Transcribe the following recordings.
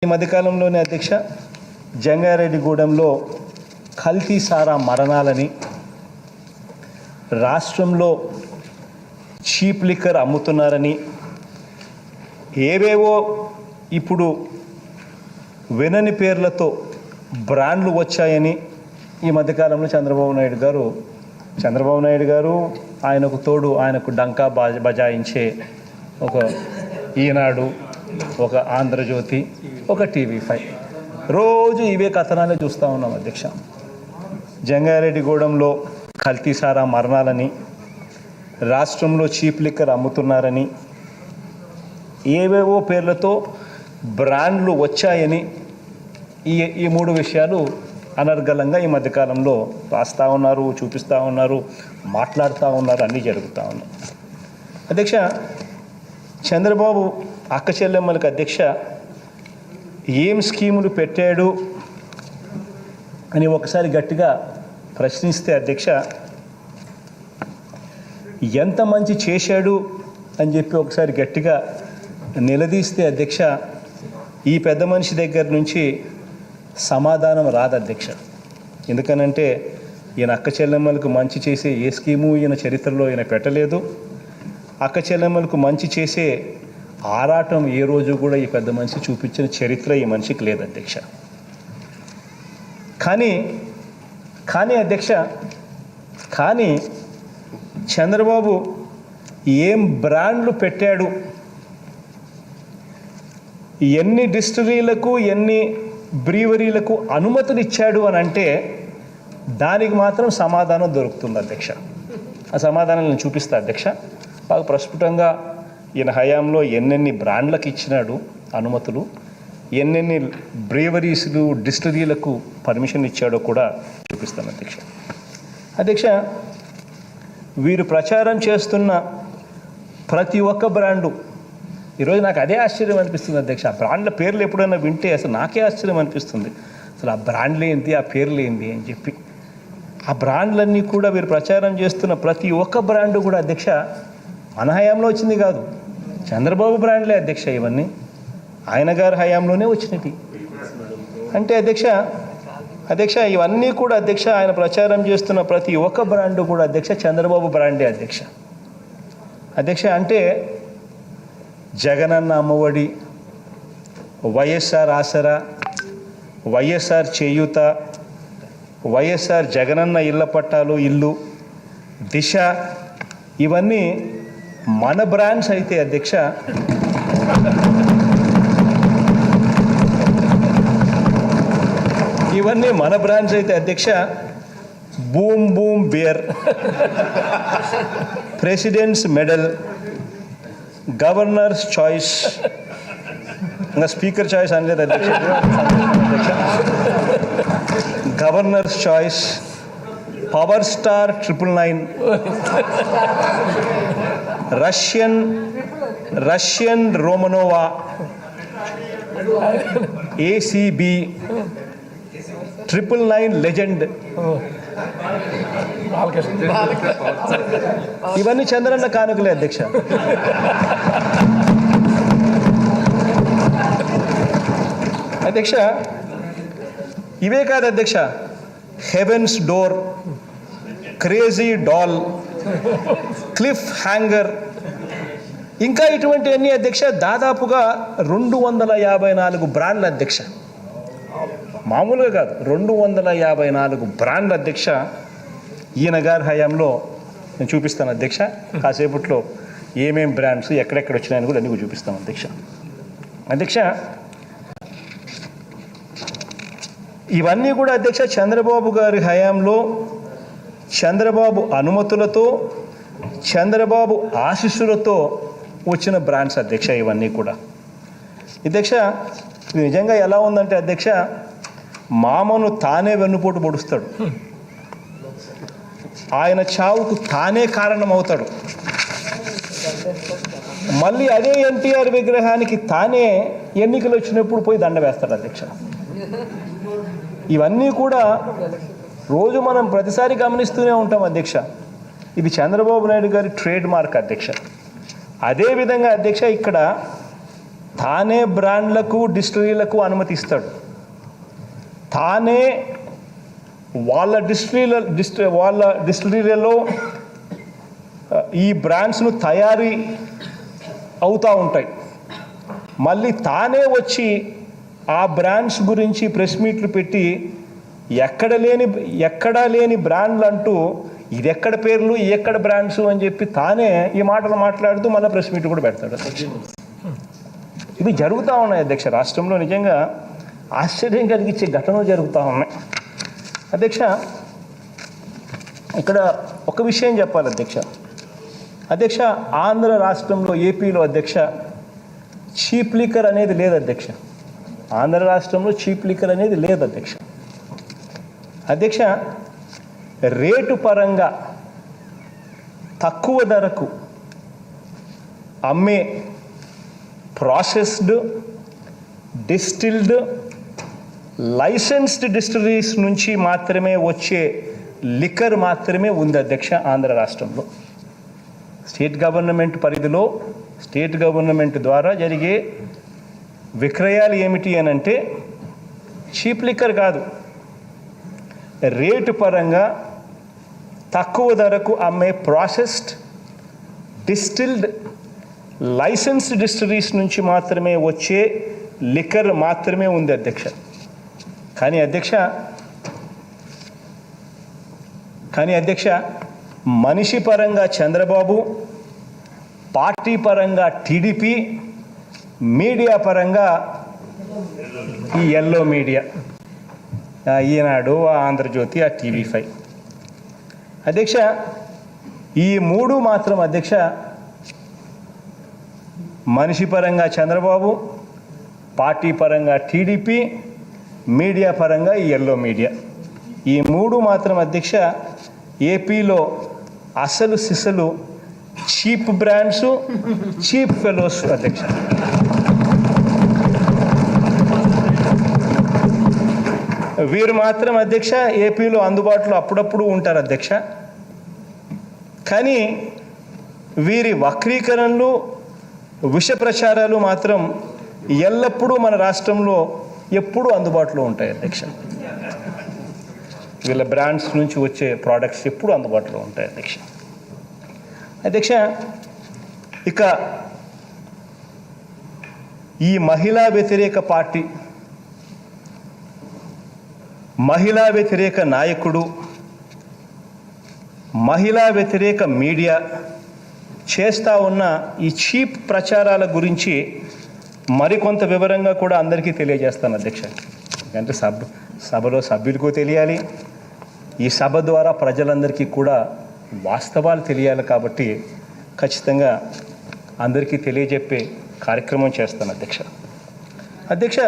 ఈ మధ్యకాలంలోనే అధ్యక్ష జంగారెడ్డిగూడెంలో కల్తీ సారా మరణాలని, రాష్ట్రంలో చీప్ లిక్కర్ అమ్ముతున్నారని, ఏవేవో ఇప్పుడు వినని పేర్లతో బ్రాండ్లు వచ్చాయని ఈ మధ్యకాలంలో చంద్రబాబు నాయుడు గారు ఆయనకు తోడు ఆయనకు డంకా బజాయించే ఒక ఈనాడు, ఒక ఆంధ్రజ్యోతి, ఒక TV5 రోజు ఇవే కథనాలే చూస్తూ ఉన్నాం అధ్యక్ష. జంగారెడ్డిగూడెంలో కల్తీ సారా మరణాలని, రాష్ట్రంలో చీప్ లిక్కర్ అమ్ముతున్నారని, ఏవేవో పేర్లతో బ్రాండ్లు వచ్చాయని ఈ మూడు విషయాలు అనర్గళంగా ఈ మధ్యకాలంలో రాస్తూ ఉన్నారు, చూపిస్తూ ఉన్నారు, మాట్లాడుతూ ఉన్నారు, అన్నీ జరుగుతూ ఉన్నాయి అధ్యక్ష. చంద్రబాబు అక్క చెల్లెమ్మలకు అధ్యక్ష ఏం స్కీములు పెట్టాడు అని ఒకసారి గట్టిగా ప్రశ్నిస్తే అధ్యక్ష, ఎంత మంచి చేశాడు అని చెప్పి ఒకసారి గట్టిగా నిలదీస్తే అధ్యక్ష, ఈ పెద్ద మనిషి దగ్గర నుంచి సమాధానం రాదు అధ్యక్ష. ఎందుకనంటే ఈయన అక్క చెల్లెమ్మలకు మంచి చేసే ఏ స్కీము ఈయన చరిత్రలో ఈయన పెట్టలేదు. అక్క చెల్లెమ్మలకు మంచి చేసే ఆరాటం ఏ రోజు కూడా ఈ పెద్ద మనిషి చూపించిన చరిత్ర ఈ మనిషికి లేదు అధ్యక్ష. కానీ అధ్యక్ష, చంద్రబాబు ఏం బ్రాండ్లు పెట్టాడు, ఎన్ని డిస్టిలరీలకు ఎన్ని బ్రీవరీలకు అనుమతులు ఇచ్చాడు అని అంటే దానికి మాత్రం సమాధానం దొరుకుతుంది అధ్యక్ష. ఆ సమాధానం నేను చూపిస్తా అధ్యక్ష. బాగా ప్రస్ఫుటంగా ఈయన హయాంలో ఎన్నెన్ని బ్రాండ్లకు ఇచ్చినాడు అనుమతులు, ఎన్నెన్ని బ్రీవరీస్లు డిస్టిలరీలకు పర్మిషన్ ఇచ్చాడో కూడా చూపిస్తాను అధ్యక్ష. వీరు ప్రచారం చేస్తున్న ప్రతి ఒక్క బ్రాండు ఈరోజు నాకు అదే ఆశ్చర్యం అనిపిస్తుంది అధ్యక్ష. ఆ బ్రాండ్ల పేర్లు ఎప్పుడైనా వింటే అసలు నాకే ఆశ్చర్యం అనిపిస్తుంది. అసలు ఆ బ్రాండ్లు ఏంటి, ఆ పేర్లు ఏంటి అని చెప్పి ఆ బ్రాండ్లన్నీ కూడా వీరు ప్రచారం చేస్తున్న ప్రతి ఒక్క బ్రాండు కూడా అధ్యక్ష మన హయాంలో వచ్చింది కాదు, చంద్రబాబు బ్రాండ్లే అధ్యక్ష. ఇవన్నీ ఆయన గారి హయాంలోనే వచ్చినవి అంటే అధ్యక్ష ఇవన్నీ కూడా అధ్యక్ష ఆయన ప్రచారం చేస్తున్న ప్రతి ఒక్క బ్రాండు కూడా అధ్యక్ష చంద్రబాబు బ్రాండే అధ్యక్ష. అంటే జగనన్న అమ్మఒడి, వైఎస్ఆర్ ఆసరా, వైఎస్ఆర్ చేయూత, వైఎస్ఆర్ జగనన్న ఇళ్ల పట్టాలు ఇల్లు, దిశ, ఇవన్నీ మన బ్రాండ్స్ అయితే అధ్యక్ష Boom Boom Beer, President's Medal, Governor's Choice, ఇంకా స్పీకర్ చాయిస్ అనలేదు అధ్యక్ష, Governor's Choice, Power Star 999, Russian Romanov, ACB, 999 Legend, ఇవన్నీ చంద్రన్న కానుకలే అధ్యక్ష. అధ్యక్ష ఇవే కాదు అధ్యక్ష, Heaven's Door, Crazy Doll, Cliff Hanger, ఇంకా ఇటువంటి అన్ని అధ్యక్ష దాదాపుగా 254 బ్రాండ్ల అధ్యక్ష. మామూలుగా కాదు, 254 బ్రాండ్ల అధ్యక్ష ఈయన గారి హయాంలో నేను చూపిస్తాను అధ్యక్ష. కాసేపట్లో ఏమేం బ్రాండ్స్ ఎక్కడెక్కడ వచ్చినాయని కూడా అన్ని చూపిస్తాను అధ్యక్ష. ఇవన్నీ కూడా అధ్యక్ష చంద్రబాబు గారి హయాంలో చంద్రబాబు అనుమతులతో, చంద్రబాబు ఆశీస్సులతో వచ్చిన బ్రాండ్స్ అధ్యక్ష. ఇవన్నీ కూడా అధ్యక్ష ఇది నిజంగా ఎలా ఉందంటే అధ్యక్ష, మామను తానే వెన్నుపోటు పొడుస్తాడు, ఆయన చావుకు తానే కారణం అవుతాడు, మళ్ళీ అదే ఎన్టీఆర్ విగ్రహానికి తానే ఎన్నికలు వచ్చినప్పుడు పోయి దండ వేస్తాడు అధ్యక్ష. ఇవన్నీ కూడా రోజు మనం ప్రతిసారి గమనిస్తూనే ఉంటాం అధ్యక్ష. ఇది చంద్రబాబు నాయుడు గారి ట్రేడ్ మార్క్ అధ్యక్ష. అదేవిధంగా అధ్యక్ష ఇక్కడ తానే బ్రాండ్లకు డిస్టిలరీలకు అనుమతి ఇస్తాడు. తానే వాళ్ళ డిస్టిలరీలలో ఈ బ్రాండ్స్ను తయారీ అవుతూ ఉంటాయి. మళ్ళీ తానే వచ్చి ఆ బ్రాండ్స్ గురించి ప్రెస్ మీట్లు పెట్టి ఎక్కడా లేని బ్రాండ్లు అంటూ ఇది ఎక్కడ పేర్లు ఎక్కడ బ్రాండ్స్ అని చెప్పి తానే ఈ మాటలు మాట్లాడుతూ మళ్ళీ ప్రెస్ మీట్ కూడా పెడతాడు. ఇవి జరుగుతూ ఉన్నాయి అధ్యక్ష. రాష్ట్రంలో నిజంగా ఆశ్చర్యం కలిగించే ఘటనలు జరుగుతూ ఉన్నాయి అధ్యక్ష. ఇక్కడ ఒక విషయం చెప్పాలి అధ్యక్ష. ఆంధ్ర రాష్ట్రంలో ఏపీలో అధ్యక్ష చీప్ లిక్కర్ అనేది లేదు అధ్యక్ష. ఆంధ్ర రాష్ట్రంలో చీప్ లిక్కర్ అనేది లేదు అధ్యక్ష. రేటు పరంగా తక్కువ ధరకు అమ్మే ప్రాసెస్డ్ డిస్టిల్డ్ లైసెన్స్డ్ డిస్టిలరీస్ నుంచి మాత్రమే వచ్చే లిక్కర్ మాత్రమే ఉంది అధ్యక్ష ఆంధ్ర రాష్ట్రంలో. స్టేట్ గవర్నమెంట్ పరిధిలో స్టేట్ గవర్నమెంట్ ద్వారా జరిగే విక్రయాలు ఏమిటి అని అంటే చీప్ లిక్కర్ కాదు, రేటు పరంగా తక్కువ ధరకు అమ్మే ప్రాసెస్డ్ డిస్టిల్డ్ లైసెన్స్డ్ డిస్టిలరీస్ నుంచి మాత్రమే వచ్చే లిక్కర్ మాత్రమే ఉంది అధ్యక్ష. కానీ అధ్యక్ష మనిషి పరంగా చంద్రబాబు, పార్టీ పరంగా టీడీపీ, మీడియా పరంగా ఈ ఎల్లో మీడియా, ఈనాడు, ఆంధ్రజ్యోతి, ఆ TV5 అధ్యక్ష. ఈ మూడు మాత్రం అధ్యక్ష మనిషి పరంగా చంద్రబాబు, పార్టీ పరంగా టీడీపీ, మీడియా పరంగా ఈ ఎల్లో మీడియా, ఈ మూడు మాత్రం అధ్యక్ష ఏపీలో అసలు సిసలు చీప్ బ్రాండ్స్, చీప్ ఫెలోస్ అధ్యక్ష. వీరు మాత్రం అధ్యక్ష ఏపీలో అందుబాటులో అప్పుడప్పుడు ఉంటారు అధ్యక్ష. కానీ వీరి వక్రీకరణలు, విష ప్రచారాలు మాత్రం ఎల్లప్పుడూ మన రాష్ట్రంలో ఎప్పుడూ అందుబాటులో ఉంటాయి అధ్యక్ష. వీళ్ళ బ్రాండ్స్ నుంచి వచ్చే ప్రోడక్ట్స్ ఎప్పుడూ అందుబాటులో ఉంటాయి అధ్యక్ష. ఇక ఈ మహిళా వ్యతిరేక పార్టీ, మహిళా వ్యతిరేక నాయకుడు, మహిళా వ్యతిరేక మీడియా చేస్తూ ఉన్న ఈ చీప్ ప్రచారాల గురించి మరికొంత వివరంగా కూడా అందరికీ తెలియజేస్తాను అధ్యక్ష. ఎందుకంటే సభలో సభ్యులకు తెలియాలి, ఈ సభ ద్వారా ప్రజలందరికీ కూడా వాస్తవాలు తెలియాలి. కాబట్టి ఖచ్చితంగా అందరికీ తెలియజెప్పే కార్యక్రమం చేస్తాను అధ్యక్ష.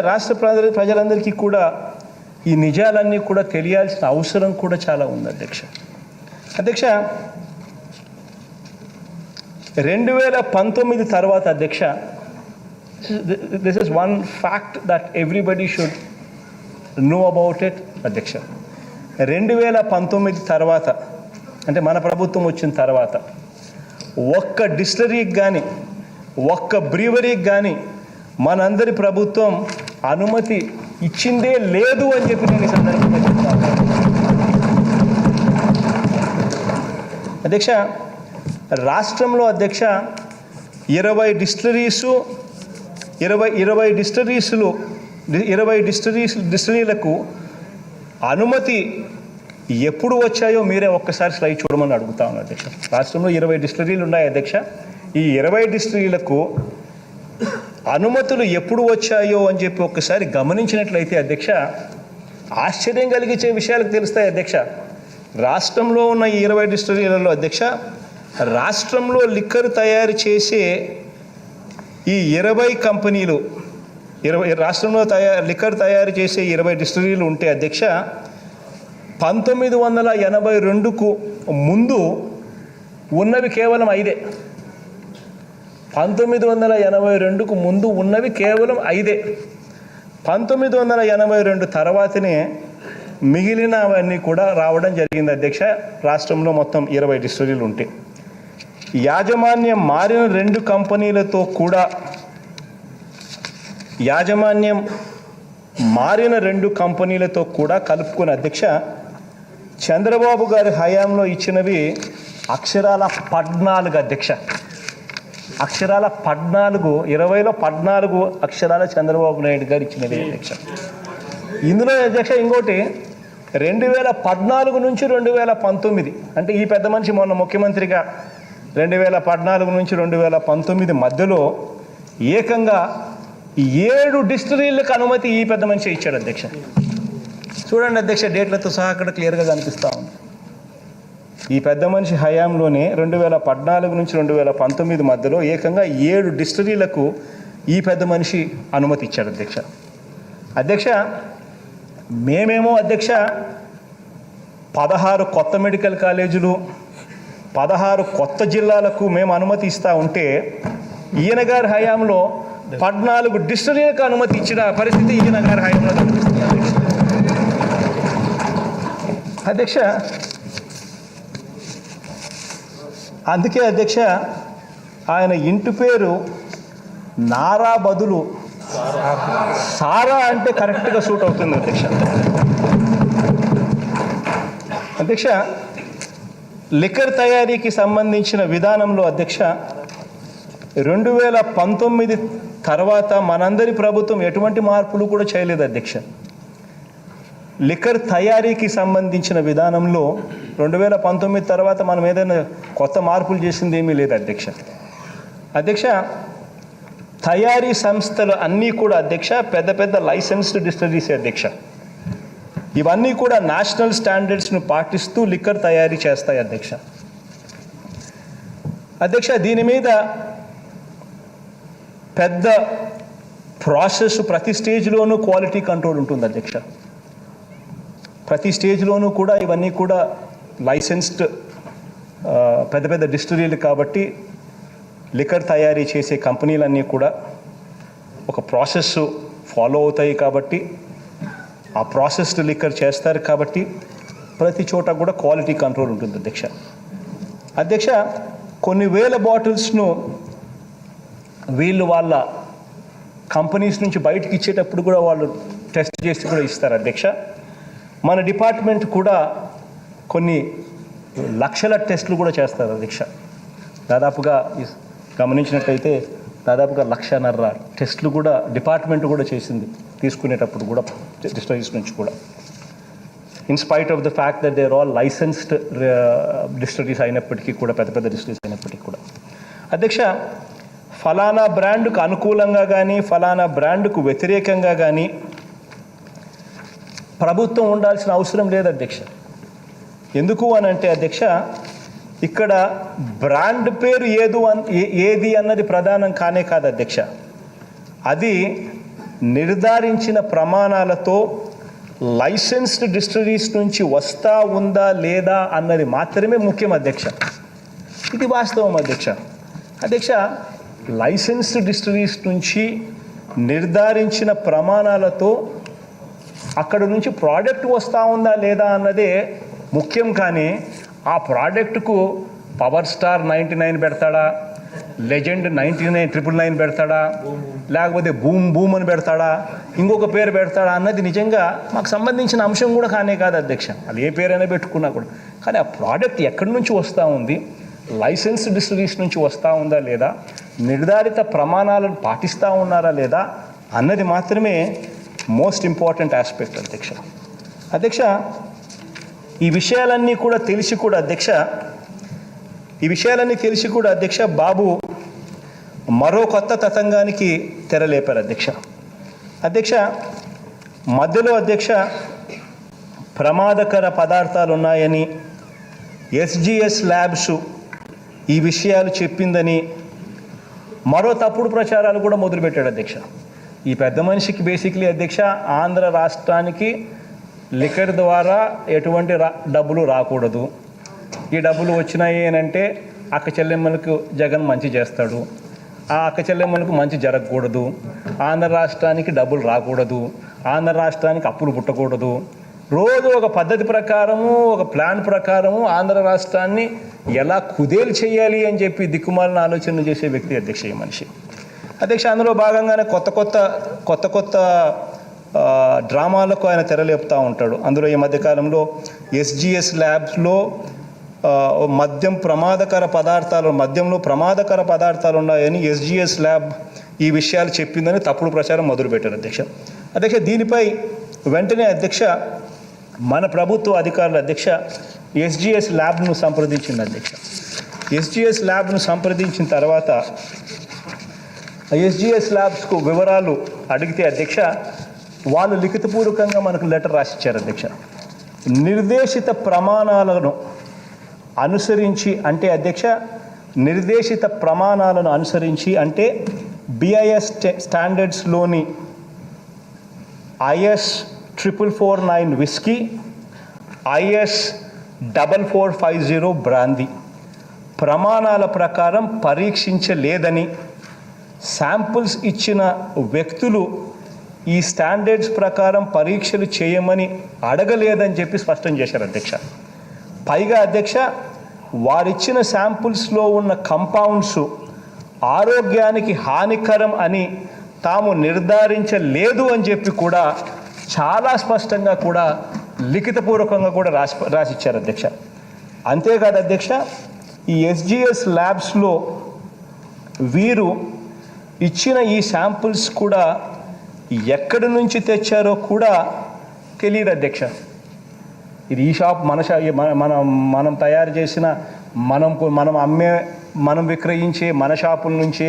రాష్ట్ర ప్రజలందరికీ కూడా ఈ నిజాలన్నీ కూడా తెలియాల్సిన అవసరం కూడా చాలా ఉంది అధ్యక్ష. 2019 తర్వాత అధ్యక్ష, this is one fact that everybody should know about it అధ్యక్ష. 2019 తర్వాత అంటే మన ప్రభుత్వం వచ్చిన తర్వాత ఒక్క డిస్టిలరీకి కానీ ఒక్క బ్రీవరీకి కానీ మనందరి ప్రభుత్వం అనుమతి ఇచ్చిందే లేదు అని చెప్పి నేను ఈ సందర్భంగా చెప్తాను అధ్యక్ష. రాష్ట్రంలో అధ్యక్ష 20 డిస్టిలరీలకు అనుమతి ఎప్పుడు వచ్చాయో మీరే ఒక్కసారి స్లైడ్ చూడమని అడుగుతా ఉన్నాను అధ్యక్ష. రాష్ట్రంలో 20 డిస్టిలరీలు ఉన్నాయి అధ్యక్ష. ఈ 20 డిస్టిలరీలకు అనుమతులు ఎప్పుడు వచ్చాయో అని చెప్పి ఒక్కసారి గమనించినట్లయితే అధ్యక్ష ఆశ్చర్యం కలిగించే విషయాలకు తెలుస్తాయి అధ్యక్ష. రాష్ట్రంలో ఉన్న ఈ 20 డిస్టిలరీలలో అధ్యక్ష రాష్ట్రంలో లిక్కర్ తయారు చేసే ఈ 20 కంపెనీలు, రాష్ట్రంలో లిక్కర్ తయారు చేసే 20 డిస్టిలరీలు ఉంటే అధ్యక్ష 1982కు ముందు ఉన్నవి కేవలం 5. 1982కు ముందు ఉన్నవి కేవలం 5. 1982 తర్వాతనే మిగిలినవన్నీ కూడా రావడం జరిగింది అధ్యక్ష. రాష్ట్రంలో మొత్తం 20 డిస్టిలరీలు ఉంటాయి. యాజమాన్యం మారిన 2 కంపెనీలతో కూడా యాజమాన్యం మారిన 2 కంపెనీలతో కూడా కలుపుకుని అధ్యక్ష చంద్రబాబు గారి హయాంలో ఇచ్చినవి అక్షరాల 14 అధ్యక్ష. అక్షరాల 14, 20లో 14 అక్షరాల చంద్రబాబు నాయుడు గారు ఇచ్చినవి అధ్యక్ష. ఇందులో అధ్యక్ష ఇంకోటి 2014 నుంచి 2019 అంటే ఈ పెద్ద మనిషి మొన్న ముఖ్యమంత్రిగా 2014 నుంచి 2019 మధ్యలో ఏకంగా 7 డిస్టిలరీలకు అనుమతి ఈ పెద్ద మనిషి ఇచ్చాడు అధ్యక్ష. చూడండి అధ్యక్ష, డేట్లతో సహా అక్కడ క్లియర్గా కనిపిస్తూ ఉంది. ఈ పెద్ద మనిషి హయాంలోనే 2014 నుంచి 2019 మధ్యలో ఏకంగా 7 డిస్టిలరీలకు ఈ పెద్ద మనిషి అనుమతి ఇచ్చాడు అధ్యక్ష. అధ్యక్ష మేమేమో అధ్యక్ష 16 కొత్త మెడికల్ కాలేజీలు 16 కొత్త జిల్లాలకు మేము అనుమతి ఇస్తూ ఉంటే ఈయన గారి హయాంలో 14 డిస్టిలరీలకు అనుమతి ఇచ్చిన పరిస్థితి ఈయన గారి హయాంలో కనిపిస్తుంది అధ్యక్ష. అందుకే అధ్యక్ష ఆయన ఇంటి పేరు నారా బదులు సారా అంటే కరెక్ట్గా సూట్ అవుతుంది అధ్యక్ష. అధ్యక్ష లిక్కర్ తయారీకి సంబంధించిన విధానంలో అధ్యక్ష 2019 తర్వాత మనందరి ప్రభుత్వం ఎటువంటి మార్పులు కూడా చేయలేదు అధ్యక్ష. లిక్కర్ తయారీకి సంబంధించిన విధానంలో 2019 తర్వాత మనం ఏదైనా కొత్త మార్పులు చేసింది ఏమీ లేదు అధ్యక్ష. అధ్యక్ష తయారీ సంస్థలు అన్నీ కూడా అధ్యక్ష పెద్ద పెద్ద లైసెన్స్డ్ డిస్టిలరీస్ అధ్యక్ష. ఇవన్నీ కూడా నేషనల్ స్టాండర్డ్స్ను పాటిస్తూ లిక్కర్ తయారీ చేస్తాయి అధ్యక్ష. అధ్యక్ష దీని మీద పెద్ద ప్రాసెస్, ప్రతి స్టేజ్లోనూ క్వాలిటీ కంట్రోల్ ఉంటుంది అధ్యక్ష. ప్రతి స్టేజ్లోనూ కూడా ఇవన్నీ కూడా లైసెన్స్డ్ పెద్ద పెద్ద డిస్టిలరీలు కాబట్టి లిక్కర్ తయారీ చేసే కంపెనీలన్నీ కూడా ఒక ప్రాసెస్ ఫాలో అవుతాయి కాబట్టి ఆ ప్రాసెస్డ్ లిక్కర్ చేస్తారు కాబట్టి ప్రతి చోట కూడా క్వాలిటీ కంట్రోల్ ఉంటుంది అధ్యక్ష. అధ్యక్ష కొన్ని వేల బాటిల్స్ను వీళ్ళు వాళ్ళ కంపెనీస్ నుంచి బయటకు ఇచ్చేటప్పుడు కూడా వాళ్ళు టెస్ట్ చేసి కూడా ఇస్తారు అధ్యక్ష. మన డిపార్ట్మెంట్ కూడా కొన్ని లక్షల టెస్టులు కూడా చేస్తారు అధ్యక్ష. దాదాపుగా గమనించినట్లయితే దాదాపుగా 1.5 టెస్టులు కూడా డిపార్ట్మెంట్ కూడా చేసింది తీసుకునేటప్పుడు కూడా డిస్టిలరీస్ నుంచి కూడా. In spite of the fact that they are all licensed distilleries అయినప్పటికీ కూడా, పెద్ద పెద్ద డిస్టిలరీస్ అయినప్పటికీ కూడా అధ్యక్ష ఫలానా బ్రాండ్కు అనుకూలంగా కానీ ఫలానా బ్రాండ్కు వ్యతిరేకంగా కానీ ప్రభుత్వం ఉండాల్సిన అవసరం లేదు అధ్యక్ష. ఎందుకు అని అంటే అధ్యక్ష ఇక్కడ బ్రాండ్ పేరు ఏది అన్నది ప్రధానం కానే కాదు అధ్యక్ష. అది నిర్ధారించిన ప్రమాణాలతో లైసెన్స్డ్ డిస్టిలరీస్ నుంచి వస్తా ఉందా లేదా అన్నది మాత్రమే ముఖ్యం అధ్యక్ష. ఇది వాస్తవం అధ్యక్ష. అధ్యక్ష లైసెన్స్డ్ డిస్టిలరీస్ నుంచి నిర్ధారించిన ప్రమాణాలతో అక్కడ నుంచి ప్రోడక్ట్ వస్తూ ఉందా లేదా అన్నదే ముఖ్యం. కానీ ఆ ప్రోడక్ట్కు పవర్ స్టార్ 99 పెడతాడా, లెజెండ్ 99,999 పెడతాడా, లేకపోతే బూమ్ బూమ్ అని పెడతాడా, ఇంకొక పేరు పెడతాడా అన్నది నిజంగా మాకు సంబంధించిన అంశం కూడా కానే కాదు అధ్యక్ష. అది ఏ పేరైనా పెట్టుకున్నా కూడా. కానీ ఆ ప్రోడక్ట్ ఎక్కడి నుంచి వస్తూ ఉంది, లైసెన్స్ డిస్టిలరీస్ నుంచి వస్తూ ఉందా లేదా, నిర్ధారిత ప్రమాణాలను పాటిస్తూ ఉన్నారా లేదా అన్నది మాత్రమే మోస్ట్ ఇంపార్టెంట్ ఆస్పెక్ట్ అధ్యక్ష. అధ్యక్ష ఈ విషయాలన్నీ కూడా తెలిసి కూడా అధ్యక్ష బాబు మరో కొత్త తతంగానికి తెరలేపారు అధ్యక్ష. అధ్యక్ష మధ్యలో అధ్యక్ష ప్రమాదకర పదార్థాలు ఉన్నాయని SGS ల్యాబ్స్ ఈ విషయాలు చెప్పిందని మరో తప్పుడు ప్రచారాలు కూడా మొదలుపెట్టాడు అధ్యక్ష. ఈ పెద్ద మనిషికి బేసిక్లీ అధ్యక్ష ఆంధ్ర రాష్ట్రానికి లిక్కర్ ద్వారా ఎటువంటి డబ్బులు రాకూడదు. ఈ డబ్బులు వచ్చినాయి అని అంటే అక్క చెల్లెమ్మలకు జగన్ మంచి చేస్తాడు, ఆ అక్క చెల్లెమ్మలకు మంచి జరగకూడదు, ఆంధ్ర రాష్ట్రానికి డబ్బులు రాకూడదు, ఆంధ్ర రాష్ట్రానికి అప్పులు పుట్టకూడదు. రోజు ఒక పద్ధతి ప్రకారము, ఒక ప్లాన్ ప్రకారము ఆంధ్ర రాష్ట్రాన్ని ఎలా కుదేలు చేయాలి అని చెప్పి దిక్కుమాలిన ఆలోచనలు చేసే వ్యక్తి అధ్యక్ష ఈ మనిషి. అధ్యక్ష అందులో భాగంగానే కొత్త కొత్త డ్రామాలకు ఆయన తెరలేపుతూ ఉంటాడు. అందులో ఈ మధ్యకాలంలో SGS ల్యాబ్స్లో మద్యంలో ప్రమాదకర పదార్థాలు ఉన్నాయని SGS ల్యాబ్ ఈ విషయాలు చెప్పిందని తప్పుడు ప్రచారం మొదలుపెట్టారు అధ్యక్ష. దీనిపై వెంటనే అధ్యక్ష మన ప్రభుత్వ అధికారులు అధ్యక్ష SGS ల్యాబ్ను సంప్రదించింది అధ్యక్ష. SGS ల్యాబ్ను సంప్రదించిన తర్వాత SGS ల్యాబ్స్కు వివరాలు అడిగితే అధ్యక్ష వాళ్ళు లిఖితపూర్వకంగా మనకు లెటర్ రాసిచ్చారు అధ్యక్ష. నిర్దేశిత ప్రమాణాలను అనుసరించి అంటే అధ్యక్ష BIS స్టాండర్డ్స్లోని IS 4449 whisky, IS 4450 brandy ప్రమాణాల ప్రకారం పరీక్షించలేదని, శాంపుల్స్ ఇచ్చిన వ్యక్తులు ఈ స్టాండర్డ్స్ ప్రకారం పరీక్షలు చేయమని అడగలేదని చెప్పి స్పష్టం చేశారు అధ్యక్ష. పైగా అధ్యక్ష వారిచ్చిన శాంపుల్స్లో ఉన్న కంపౌండ్స్ ఆరోగ్యానికి హానికరం అని తాము నిర్ధారించలేదు అని చెప్పి కూడా చాలా స్పష్టంగా కూడా లిఖితపూర్వకంగా కూడా రాసిచ్చారు అధ్యక్ష. అంతేకాదు అధ్యక్ష ఈ SGS ల్యాబ్స్లో వీరు ఇచ్చిన ఈ శాంపుల్స్ కూడా ఎక్కడి నుంచి తెచ్చారో కూడా తెలియదు అధ్యక్ష. ఇది ఈ షాప్ మనం తయారు చేసిన మనం విక్రయించే మన షాపుల నుంచి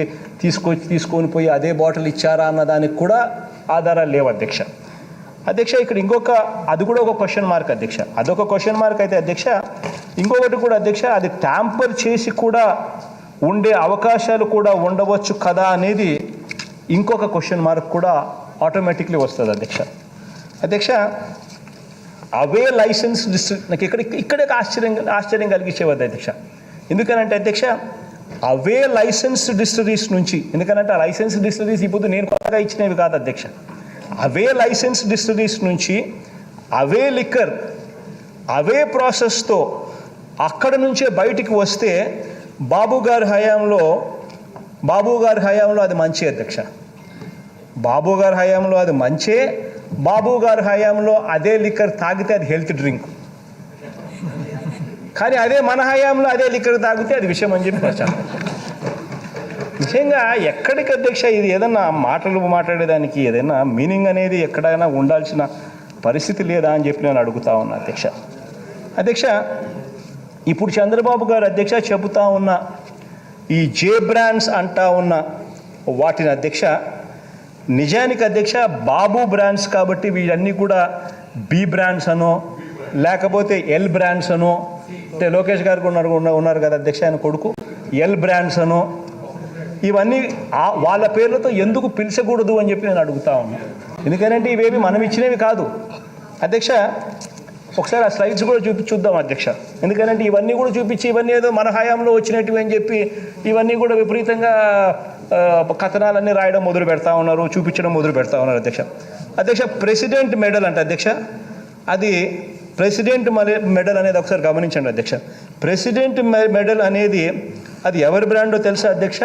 తీసుకొని పోయి అదే బాటిల్ ఇచ్చారా అన్నదానికి కూడా ఆధారాలు లేవు అధ్యక్ష. ఇక్కడ అది కూడా ఒక క్వశ్చన్ మార్క్ అధ్యక్ష. అదొక క్వశ్చన్ మార్క్ అయితే అధ్యక్ష ఇంకొకటి కూడా అధ్యక్ష అది ట్యాంపర్ చేసి కూడా ఉండే అవకాశాలు కూడా ఉండవచ్చు కదా అనేది ఇంకొక క్వశ్చన్ మార్క్ కూడా ఆటోమేటిక్లీ వస్తుంది అధ్యక్ష. అవే లైసెన్స్ నాకు ఇక్కడే ఆశ్చర్యం కలిగించేవద్దు అధ్యక్ష. ఎందుకనంటే అధ్యక్ష అవే లైసెన్స్ డిస్టిలరీస్ నుంచి, ఎందుకనంటే ఆ లైసెన్స్ డిస్టిలరీస్ ఇప్పుడు నేను కొత్తగా ఇచ్చినవి కాదు అధ్యక్ష. అవే లైసెన్స్ డిస్టిలరీస్ నుంచి అవే లిక్కర్ అవే ప్రాసెస్తో అక్కడ నుంచే బయటికి వస్తే బాబు గారి హయాంలో అది మంచి అధ్యక్ష. బాబు గారి హయాంలో అది మంచే. బాబు గారి హయాంలో అదే లిక్కర్ తాగితే అది హెల్త్ డ్రింక్. కానీ అదే మన హయాంలో అదే లిక్కర్ తాగితే అది విషయం అని చెప్పి ప్రచారం. నిజంగా ఎక్కడికి అధ్యక్ష ఇది ఏదన్నా మాట్లాడేదానికి ఏదైనా మీనింగ్ అనేది ఎక్కడైనా ఉండాల్సిన పరిస్థితి లేదా అని చెప్పి నేను అడుగుతా ఉన్నా అధ్యక్ష. ఇప్పుడు చంద్రబాబు గారు అధ్యక్ష చెబుతా ఉన్న ఈ జే బ్రాండ్స్ అంటా ఉన్న వాటిని అధ్యక్ష నిజానికి అధ్యక్ష బాబు బ్రాండ్స్ కాబట్టి వీళ్ళన్నీ కూడా B బ్రాండ్స్ అనో లేకపోతే L బ్రాండ్స్ అనో, అంటే లోకేష్ గారికి ఉన్నారు కదా అధ్యక్ష ఆయన కొడుకు, L బ్రాండ్స్ అనో ఇవన్నీ వాళ్ళ పేర్లతో ఎందుకు పిలిచకూడదు అని చెప్పి నేను అడుగుతా ఉన్నాను. ఎందుకంటే ఇవేవి మనం ఇచ్చినవి కాదు అధ్యక్ష. ఒకసారి ఆ స్లైడ్స్ కూడా చూద్దాం అధ్యక్ష. ఎందుకంటే ఇవన్నీ కూడా చూపించి ఇవన్నీ ఏదో మన హయాంలో వచ్చినట్టు అని చెప్పి ఇవన్నీ కూడా విపరీతంగా కథనాలన్నీ రాయడం మొదలు పెడతా ఉన్నారు, చూపించడం మొదలు పెడతా ఉన్నారు అధ్యక్ష. ప్రెసిడెంట్ మెడల్ అంటే అధ్యక్ష అది ప్రెసిడెంట్ మెడల్ అనేది ఒకసారి గమనించండి అధ్యక్ష. ప్రెసిడెంట్ మెడల్ అనేది అది ఎవరి బ్రాండో తెలుసా అధ్యక్ష?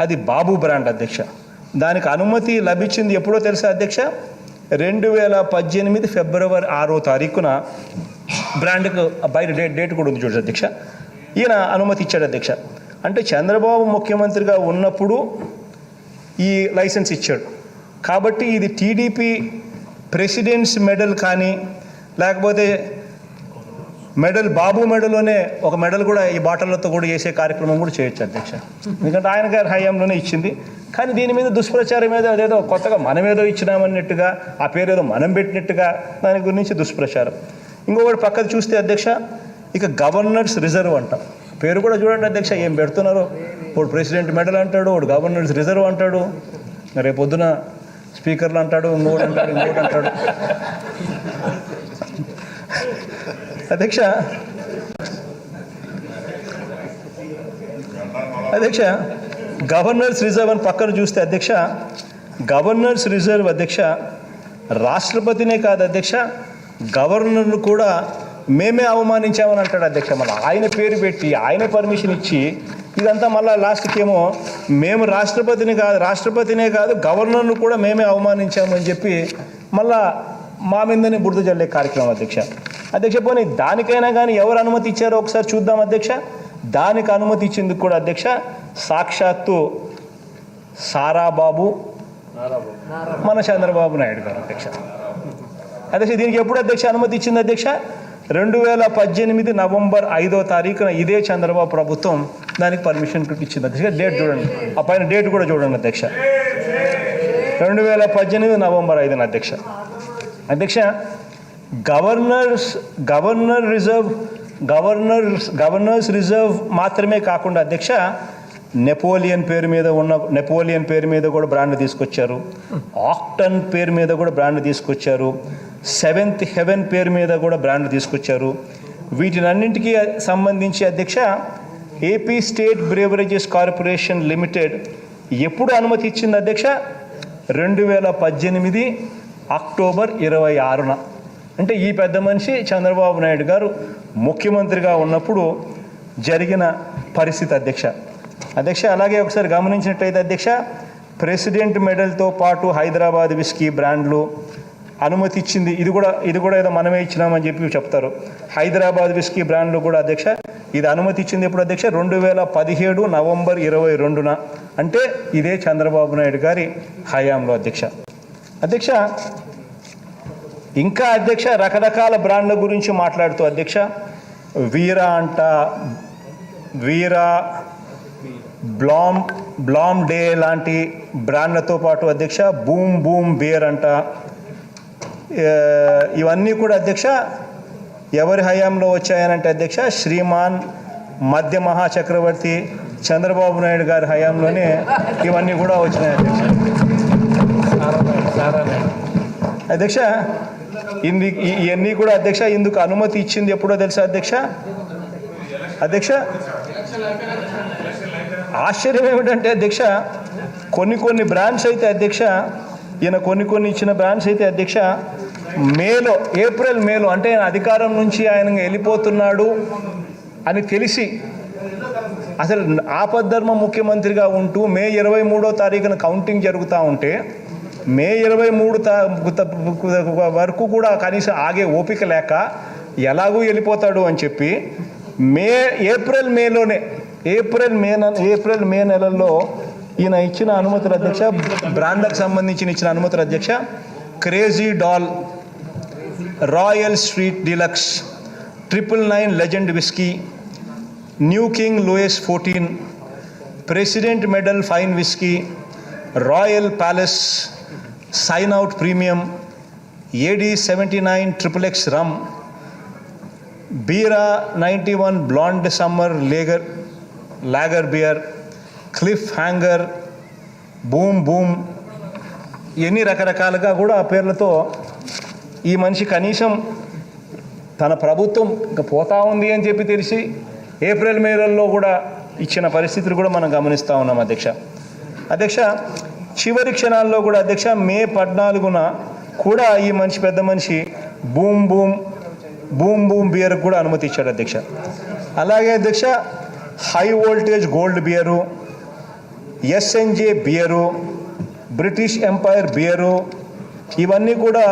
అది బాబు బ్రాండ్ అధ్యక్ష. దానికి అనుమతి లభించింది ఎప్పుడో తెలుసా అధ్యక్ష? 2018 ఫిబ్రవరి 6వ తారీఖున బ్రాండ్కు బయట డేట్ కూడా ఉంది చూడండి అధ్యక్ష. ఈయన అనుమతి ఇచ్చాడు అధ్యక్ష. అంటే చంద్రబాబు ముఖ్యమంత్రిగా ఉన్నప్పుడు ఈ లైసెన్స్ ఇచ్చాడు కాబట్టి ఇది టీడీపీ ప్రెసిడెంట్స్ మెడల్ కానీ లేకపోతే మెడల్ బాబు మెడల్లోనే ఒక మెడల్ కూడా ఈ బాటిళ్లతో కూడా చేసే కార్యక్రమం కూడా చేయొచ్చు అధ్యక్ష. ఎందుకంటే ఆయన గారి హయాంలోనే ఇచ్చింది. కానీ దీని మీద దుష్ప్రచారం ఏదో అదేదో కొత్తగా మనమేదో ఇచ్చినామన్నట్టుగా ఆ పేరు ఏదో మనం పెట్టినట్టుగా దాని గురించి దుష్ప్రచారం. ఇంకొకటి పక్కకు చూస్తే అధ్యక్ష ఇక గవర్నర్స్ రిజర్వ్ అంటాం. పేరు కూడా చూడండి అధ్యక్ష ఏం పెడుతున్నారు. ఒకడు ప్రెసిడెంట్ మెడల్ అంటాడు, ఒకడు గవర్నర్స్ రిజర్వ్ అంటాడు, రేపొద్దున స్పీకర్లు అంటాడు, ఇంకోటి అంటాడు అధ్యక్ష గవర్నర్స్ రిజర్వ్ అని పక్కన చూస్తే అధ్యక్ష గవర్నర్స్ రిజర్వ్ అధ్యక్ష రాష్ట్రపతినే కాదు అధ్యక్ష గవర్నర్ను కూడా మేమే అవమానించామని అంటాడు అధ్యక్ష. మళ్ళీ ఆయన పేరు పెట్టి ఆయన పర్మిషన్ ఇచ్చి ఇదంతా మళ్ళీ లాస్ట్కి ఏమో మేము రాష్ట్రపతినే కాదు గవర్నర్ను కూడా మేమే అవమానించామని చెప్పి మళ్ళా మా మీదనే బురద జల్లే కార్యక్రమం అధ్యక్ష పోనీ దానికైనా కానీ ఎవరు అనుమతి ఇచ్చారో ఒకసారి చూద్దాం అధ్యక్ష. దానికి అనుమతి ఇచ్చేందుకు కూడా అధ్యక్ష సాక్షాత్తు సారాబాబు మన చంద్రబాబు నాయుడు గారు అధ్యక్ష దీనికి ఎప్పుడు అధ్యక్ష అనుమతి ఇచ్చింది అధ్యక్ష? 2018 నవంబర్ 5వ తారీఖున ఇదే చంద్రబాబు ప్రభుత్వం దానికి పర్మిషన్ ఇచ్చింది అధ్యక్ష. డేట్ చూడండి, ఆ పైన డేట్ కూడా చూడండి అధ్యక్ష. 2018 నవంబర్ 5న అధ్యక్ష గవర్నర్స్ రిజర్వ్ మాత్రమే కాకుండా అధ్యక్ష నెపోలియన్ పేరు మీద కూడా బ్రాండ్ తీసుకొచ్చారు. ఆక్టన్ పేరు మీద కూడా బ్రాండ్ తీసుకొచ్చారు. సెవెంత్ హెవెన్ పేరు మీద కూడా బ్రాండ్ తీసుకొచ్చారు. వీటినన్నింటికీ సంబంధించి అధ్యక్ష AP state beverages corporation limited ఎప్పుడు అనుమతి ఇచ్చింది అధ్యక్ష? 2018 అక్టోబర్ 26న. అంటే ఈ పెద్ద మనిషి చంద్రబాబు నాయుడు గారు ముఖ్యమంత్రిగా ఉన్నప్పుడు జరిగిన పరిస్థితి అధ్యక్ష. అలాగే ఒకసారి గమనించినట్లయితే అధ్యక్ష ప్రెసిడెంట్ మెడల్తో పాటు హైదరాబాద్ విస్కీ బ్రాండ్లు అనుమతి ఇచ్చింది. ఇది కూడా ఏదో మనమే ఇచ్చినామని చెప్పి చెప్తారు. హైదరాబాద్ విస్కీ బ్రాండ్లు కూడా అధ్యక్ష ఇది అనుమతి ఇచ్చింది ఎప్పుడు అధ్యక్ష? 2017 నవంబర్ 22న. అంటే ఇదే చంద్రబాబు నాయుడు గారి హయాంలో అధ్యక్ష ఇంకా అధ్యక్ష రకరకాల బ్రాండ్ల గురించి మాట్లాడుతూ అధ్యక్ష వీరా బ్లామ్ డే లాంటి బ్రాండ్లతో పాటు అధ్యక్ష బూమ్ బియర్ అంట. ఇవన్నీ కూడా అధ్యక్ష ఎవరి హయాంలో వచ్చాయనంటే అధ్యక్ష శ్రీమాన్ మధ్య మహాచక్రవర్తి చంద్రబాబు నాయుడు గారి హయాంలోనే ఇవన్నీ కూడా వచ్చినాయి అధ్యక్ష. ఇవన్నీ కూడా అధ్యక్ష ఇందుకు అనుమతి ఇచ్చింది ఎప్పుడో తెలుసా అధ్యక్ష ఆశ్చర్యం ఏమిటంటే అధ్యక్ష కొన్ని బ్రాండ్స్ అయితే అధ్యక్ష ఈయన కొన్ని ఇచ్చిన బ్రాండ్స్ అయితే అధ్యక్ష ఏప్రిల్ మేలో అంటే అధికారం నుంచి ఆయన వెళ్ళిపోతున్నాడు అని తెలిసి అసలు ఆపద్ధర్మ ముఖ్యమంత్రిగా ఉంటూ మే 23వ తారీఖున కౌంటింగ్ జరుగుతూ ఉంటే మే 23 వరకు కూడా కనీసం ఆగే ఓపిక లేక ఎలాగూ వెళ్ళిపోతాడు అని చెప్పి ఏప్రిల్ మే నెలల్లో ఈయన ఇచ్చిన అనుమతులు అధ్యక్ష బ్రాండ్లకు సంబంధించిన ఇచ్చిన అనుమతులు అధ్యక్ష Crazy Doll, Royal Street Deluxe, 999 Legend whisky, New King Louis 14, President Medal fine whisky, Royal Palace, Sign Out Premium, AD 79 XXX rum, Bira 91 Blonde Summer Lager beer, Cliffhanger, Boom ఎన్ని రకరకాలుగా కూడా ఆ పేర్లతో ఈ మనిషి కనీసం తన ప్రభుత్వం ఇంకా పోతా ఉంది అని చెప్పి తెలిసి ఏప్రిల్ మేలలో కూడా ఇచ్చిన పరిస్థితులు కూడా మనం గమనిస్తూ ఉన్నాం అధ్యక్ష. చివరి క్షణాల్లో కూడా అధ్యక్ష మే 14న కూడా ఈ పెద్ద మనిషి బూమ్ బియర్ కూడా అనుమతి ఇచ్చాడు అధ్యక్ష. అలాగే అధ్యక్ష high voltage gold beer, SNJ beer, British empire beer ఇవన్నీ కూడా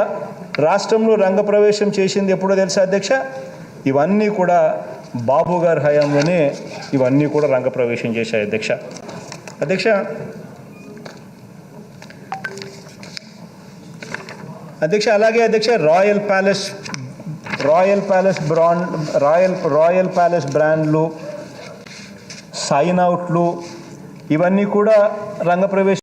రాష్ట్రంలో రంగప్రవేశం చేసింది ఎప్పుడో తెలుసా అధ్యక్ష? ఇవన్నీ కూడా బాబు గారి హయాంలోనే ఇవన్నీ కూడా రంగప్రవేశం చేశాయి అధ్యక్ష. అలాగే అధ్యక్ష రాయల్ ప్యాలెస్ బ్రాండ్లు, సైన్ అవుట్లు ఇవన్నీ కూడా రంగప్రవేశం